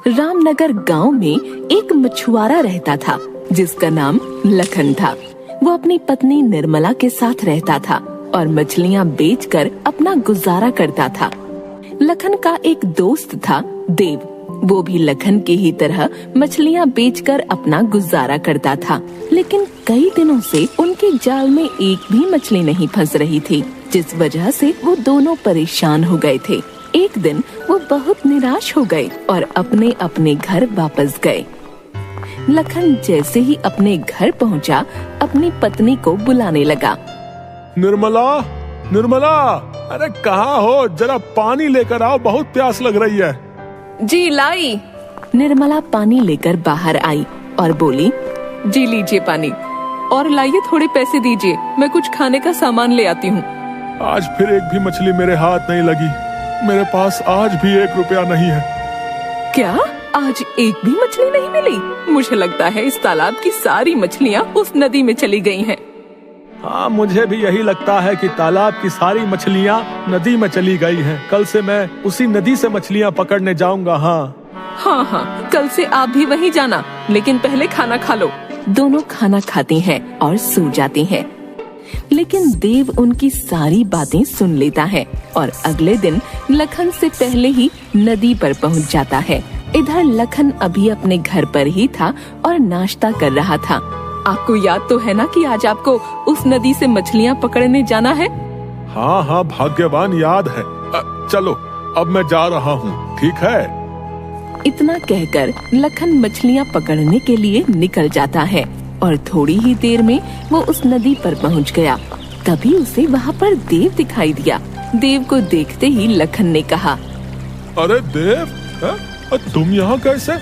रामनगर गांव में एक मछुआरा रहता था जिसका नाम लखन था। वो अपनी पत्नी निर्मला के साथ रहता था और मछलियां बेचकर अपना गुजारा करता था। लखन का एक दोस्त था देव। वो भी लखन की ही तरह मछलियां बेचकर अपना गुजारा करता था, लेकिन कई दिनों से उनके जाल में एक भी मछली नहीं फंस रही थी, जिस वजह से वो दोनों परेशान हो गए थे। एक दिन वो बहुत निराश हो गए और अपने अपने घर वापस गए। लखन जैसे ही अपने घर पहुंचा, अपनी पत्नी को बुलाने लगा। निर्मला, निर्मला, अरे कहाँ हो? जरा पानी लेकर आओ, बहुत प्यास लग रही है। जी लाई। निर्मला पानी लेकर बाहर आई और बोली, जी लीजिए पानी, और लाइए थोड़े पैसे दीजिए, मैं कुछ खाने का सामान ले आती हूँ। आज फिर एक भी मछली मेरे हाथ नहीं लगी। मेरे पास आज भी 1 रुपया नहीं है। क्या आज एक भी मछली नहीं मिली? मुझे लगता है इस तालाब की सारी मछलियाँ उस नदी में चली गई हैं। हाँ, मुझे भी यही लगता है कि तालाब की सारी मछलियाँ नदी में चली गई हैं। कल से मैं उसी नदी से मछलियाँ पकड़ने जाऊंगा। हाँ, कल से आप भी वहीं जाना, लेकिन पहले खाना खा लो। दोनों खाना खाते हैं और सो जाते हैं, लेकिन देव उनकी सारी बातें सुन लेता है और अगले दिन लखन से पहले ही नदी पर पहुंच जाता है। इधर लखन अभी अपने घर पर ही था और नाश्ता कर रहा था। आपको याद तो है ना कि आज आपको उस नदी से मछलियाँ पकड़ने जाना है? हाँ, भाग्यवान याद है। चलो अब मैं जा रहा हूँ, ठीक है? इतना कहकर लखन मछलियाँ पकड़ने के लिए निकल जाता है और थोड़ी ही देर में वो उस नदी पर पहुँच गया। तभी उसे वहाँ पर देव दिखाई दिया। देव को देखते ही लखन ने कहा, अरे देव, तुम यहाँ कैसे?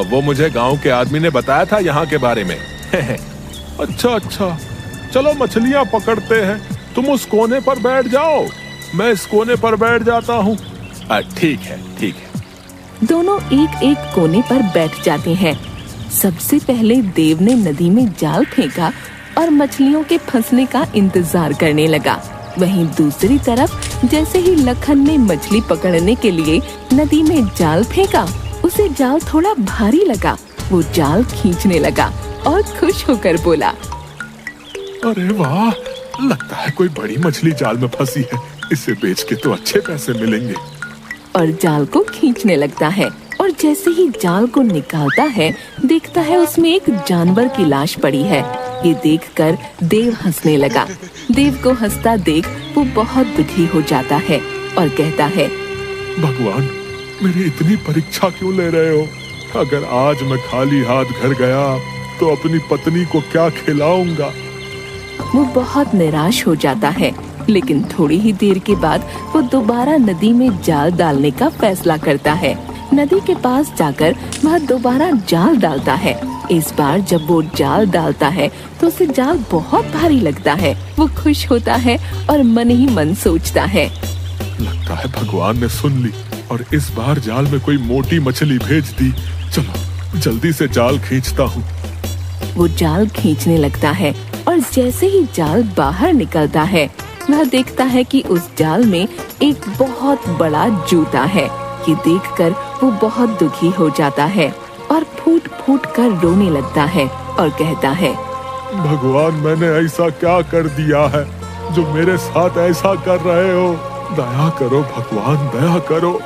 वो मुझे गांव के आदमी ने बताया था यहाँ के बारे में। अच्छा, चलो मछलियाँ पकड़ते हैं। तुम उस कोने पर बैठ जाओ, मैं इस कोने पर बैठ जाता हूँ। ठीक है। दोनों एक एक कोने पर बैठ जाते हैं। सबसे पहले देव ने नदी में जाल फेंका और मछलियों के फंसने का इंतजार करने लगा। वहीं दूसरी तरफ जैसे ही लखन ने मछली पकड़ने के लिए नदी में जाल फेंका, उसे जाल थोड़ा भारी लगा। वो जाल खींचने लगा और खुश होकर बोला, अरे वाह, लगता है कोई बड़ी मछली जाल में फंसी है। इसे बेच के तो अच्छे पैसे मिलेंगे। और जाल को खींचने लगता है और जैसे ही जाल को निकालता है, देखता है उसमें एक जानवर की लाश पड़ी है। ये देखकर देव हंसने लगा। देव को हंसता देख वो बहुत दुखी हो जाता है और कहता है, भगवान, मेरी इतनी परीक्षा क्यों ले रहे हो? अगर आज मैं खाली हाथ घर गया तो अपनी पत्नी को क्या खिलाऊंगा? वो बहुत निराश हो जाता है, लेकिन थोड़ी ही देर के बाद वो दोबारा नदी में जाल डालने का फैसला करता है। नदी के पास जाकर वह दोबारा जाल डालता है। इस बार जब वो जाल डालता है तो उसे जाल बहुत भारी लगता है। वो खुश होता है और मन ही मन सोचता है, लगता है भगवान ने सुन ली और इस बार जाल में कोई मोटी मछली भेज दी। चलो जल्दी से जाल खींचता हूँ। वो जाल खींचने लगता है और जैसे ही जाल बाहर निकलता है, वह देखता है कि उस जाल में एक बहुत बड़ा जूता है। ये देखकर वो बहुत दुखी हो जाता है और फूट फूट कर रोने लगता है और कहता है, भगवान, मैंने ऐसा क्या कर दिया है जो मेरे साथ ऐसा कर रहे हो? दया करो भगवान, दया करो।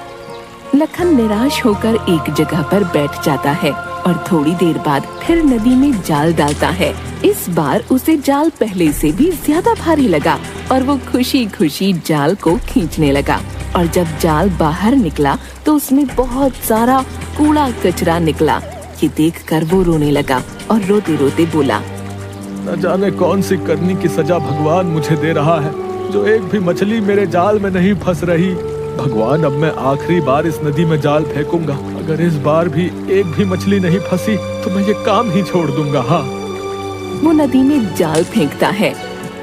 लखन निराश होकर एक जगह पर बैठ जाता है और थोड़ी देर बाद फिर नदी में जाल डालता है। इस बार उसे जाल पहले से भी ज्यादा भारी लगा और वो खुशी खुशी जाल को खींचने लगा। और जब जाल बाहर निकला तो उसमें बहुत सारा कूड़ा कचरा निकला। ये देखकर वो रोने लगा और रोते रोते बोला, न जाने कौन सी करनी की सजा भगवान मुझे दे रहा है, जो एक भी मछली मेरे जाल में नहीं फंस रही। भगवान, अब मैं आखिरी बार इस नदी में जाल फेंकूंगा। अगर इस बार भी एक भी मछली नहीं फंसी तो मैं ये काम ही छोड़ दूंगा। वो नदी में जाल फेंकता है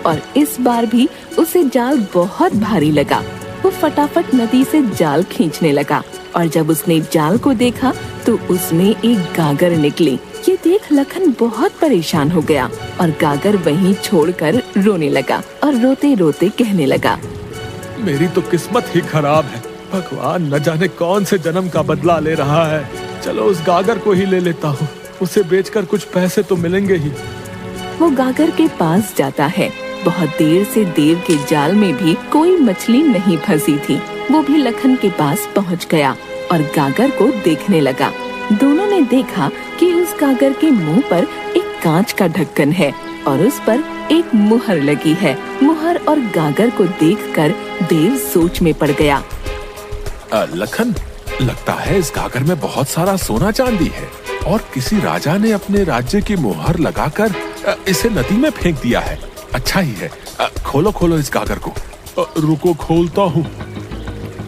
और इस बार भी उसे जाल बहुत भारी लगा। वो फटाफट नदी से जाल खींचने लगा और जब उसने जाल को देखा तो उसमें एक गागर निकली। ये देख लखन बहुत परेशान हो गया और गागर वहीं छोड़कर रोने लगा और रोते रोते कहने लगा, मेरी तो किस्मत ही खराब है। भगवान न जाने कौन से जन्म का बदला ले रहा है। चलो उस गागर को ही ले लेता हूँ, उसे बेचकर कुछ पैसे तो मिलेंगे ही। वो गागर के पास जाता है। बहुत देर से देव के जाल में भी कोई मछली नहीं फंसी थी। वो भी लखन के पास पहुंच गया और गागर को देखने लगा। दोनों ने देखा कि उस गागर के मुंह पर एक कांच का ढक्कन है और उस पर एक मुहर लगी है। मुहर और गागर को देखकर देव सोच में पड़ गया। लखन, लगता है इस गागर में बहुत सारा सोना चांदी है और किसी राजा ने अपने राज्य की मुहर लगाकर इसे नदी में फेंक दिया है। अच्छा ही है, खोलो खोलो इस गागर को। रुको खोलता हूँ।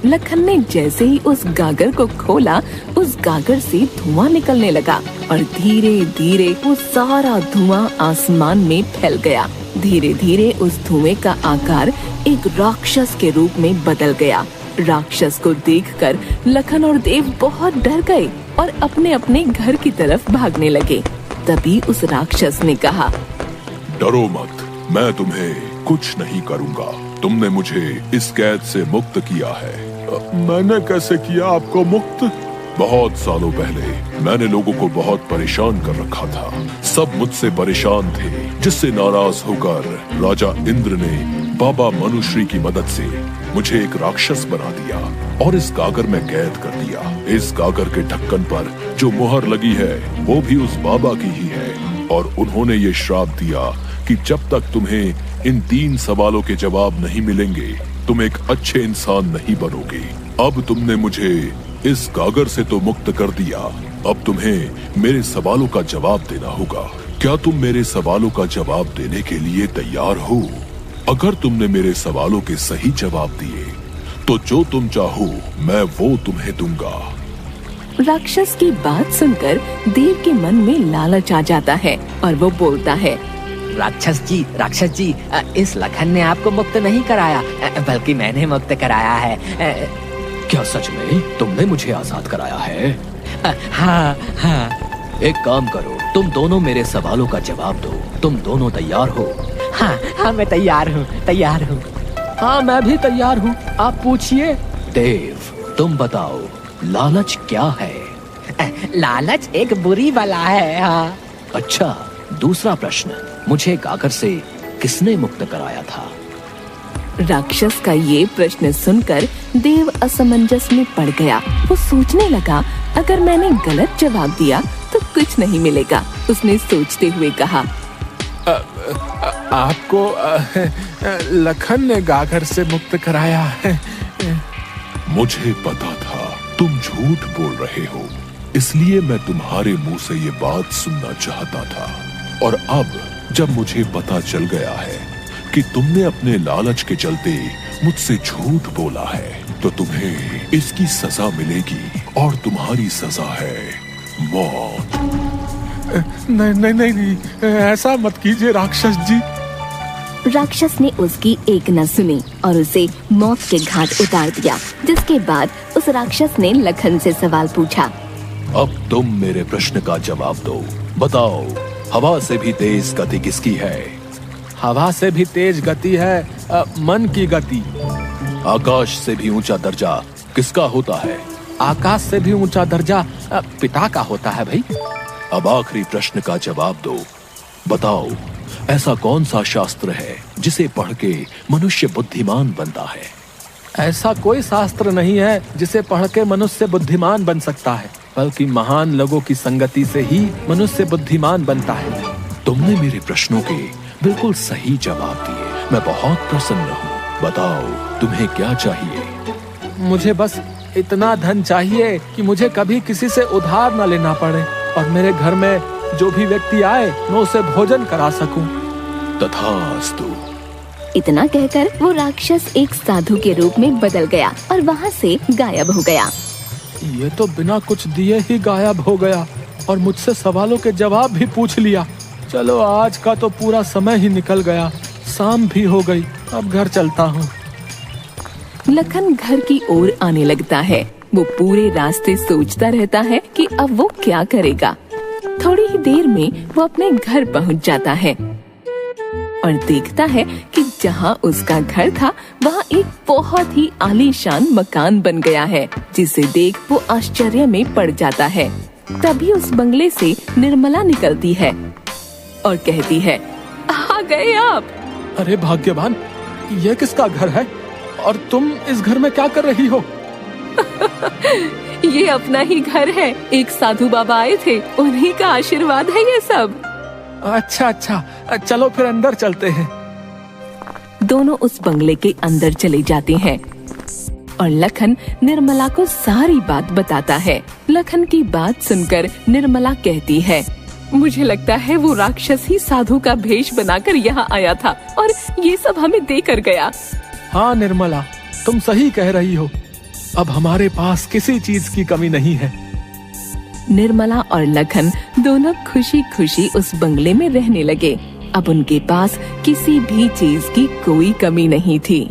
लखन ने जैसे ही उस गागर को खोला, उस गागर से धुआं निकलने लगा और धीरे धीरे वो सारा धुआं आसमान में फैल गया। धीरे धीरे उस धुएं का आकार एक राक्षस के रूप में बदल गया। राक्षस को देखकर लखन और देव बहुत डर गए और अपने अपने घर की तरफ भागने लगे। तभी उस राक्षस ने कहा, डरो मत, मैं तुम्हें कुछ नहीं करूँगा। तुमने मुझे इस कैद से मुक्त किया है। मैंने कैसे किया आपको मुक्त? बहुत सालों पहले मैंने लोगों को बहुत परेशान कर रखा था। सब मुझसे परेशान थे, जिससे नाराज होकर राजा इंद्र ने बाबा मनुश्री की मदद से मुझे एक राक्षस बना दिया और इस गागर में कैद कर दिया। इस गागर के ढक्कन पर जो मुहर लगी है वो भी उस बाबा की ही है और उन्होंने ये श्राप दिया कि जब तक तुम्हें इन 3 सवालों के जवाब नहीं मिलेंगे तुम एक अच्छे इंसान नहीं बनोगे। अब तुमने मुझे इस गागर से तो मुक्त कर दिया, अब तुम्हें मेरे सवालों का जवाब देना होगा। क्या तुम मेरे सवालों का जवाब देने के लिए तैयार हो? अगर तुमने मेरे सवालों के सही जवाब दिए तो जो तुम चाहो मैं वो तुम्हें दूंगा। राक्षस की बात सुनकर देव के मन में लालच आ जाता है और वो बोलता है, राक्षस जी, इस लखन ने आपको मुक्त नहीं कराया, बल्कि मैंने मुक्त कराया है। क्या सच में तुमने मुझे आजाद कराया है? हाँ। एक काम करो, तुम दोनों मेरे सवालों का जवाब दो। तुम दोनों तैयार हो? हाँ, मैं तैयार हूँ। हाँ, मैं भी तैयार हूँ। आप पूछिए। देव, तुम बताओ, लालच क्या है? लालच एक बुरी बला है। हाँ। अच्छा, दूसरा प्रश्न, मुझे गागर से किसने मुक्त कराया था? राक्षस का ये प्रश्न सुनकर देव असमंजस में पड़ गया। वो सोचने लगा, अगर मैंने गलत जवाब दिया तो कुछ नहीं मिलेगा। उसने सोचते हुए कहा, आपको लखन ने गागर से मुक्त कराया है। मुझे पता था तुम झूठ बोल रहे हो, इसलिए मैं तुम्हारे मुंह से ये बात सुनना चाहता था। और अब जब मुझे पता चल गया है कि तुमने अपने लालच के चलते मुझसे झूठ बोला है तो तुम्हें इसकी सजा मिलेगी और तुम्हारी सजा है मौत। नहीं, ऐसा मत कीजिए राक्षस जी। राक्षस ने उसकी एक न सुनी और उसे मौत के घाट उतार दिया। जिसके बाद उस राक्षस ने लखन से सवाल पूछा, अब तुम मेरे प्रश्न का जवाब दो। बताओ, हवा से भी तेज गति किसकी है? हवा से भी तेज गति है मन की गति। आकाश से भी ऊंचा दर्जा किसका होता है? आकाश से भी ऊंचा दर्जा पिता का होता है भाई। अब आखिरी प्रश्न का जवाब दो। बताओ, ऐसा कौन सा शास्त्र है जिसे पढ़ के मनुष्य बुद्धिमान बनता है? ऐसा कोई शास्त्र नहीं है जिसे पढ़ के मनुष्य बुद्धिमान बन सकता है, बल्कि महान लोगों की संगति से ही मनुष्य बुद्धिमान बनता है। तुमने मेरे प्रश्नों के बिल्कुल सही जवाब दिए। मैं बहुत प्रसन्न हूँ। बताओ, तुम्हें क्या चाहिए? मुझे बस इतना धन चाहिए कि मुझे कभी किसी से उधार न लेना पड़े और मेरे घर में जो भी व्यक्ति आए मैं उसे भोजन करा सकूं। तथास्तु। इतना कहकर वो राक्षस एक साधु के रूप में बदल गया और वहाँ से गायब हो गया। ये तो बिना कुछ दिए ही गायब हो गया और मुझसे सवालों के जवाब भी पूछ लिया। चलो, आज का तो पूरा समय ही निकल गया, शाम भी हो गई, अब घर चलता हूँ। लखन घर की ओर आने लगता है। वो पूरे रास्ते सोचता रहता है कि अब वो क्या करेगा। थोड़ी ही देर में वो अपने घर पहुँच जाता है और देखता है कि जहाँ उसका घर था वहाँ एक बहुत ही आलीशान मकान बन गया है, जिसे देख वो आश्चर्य में पड़ जाता है। तभी उस बंगले से निर्मला निकलती है और कहती है, आ गए आप। अरे भाग्यवान, ये किसका घर है और तुम इस घर में क्या कर रही हो? ये अपना ही घर है। एक साधु बाबा आए थे, उन्हीं का आशीर्वाद है ये सब। अच्छा अच्छा, चलो फिर अंदर चलते हैं। दोनों उस बंगले के अंदर चले जाते हैं और लखन निर्मला को सारी बात बताता है। लखन की बात सुनकर निर्मला कहती है, मुझे लगता है वो राक्षस ही साधु का भेष बनाकर यहाँ आया था और ये सब हमें देकर गया। हाँ निर्मला, तुम सही कह रही हो। अब हमारे पास किसी चीज की कमी नहीं है। निर्मला और लखन दोनों खुशी खुशी उस बंगले में रहने लगे। अब उनके पास किसी भी चीज की कोई कमी नहीं थी।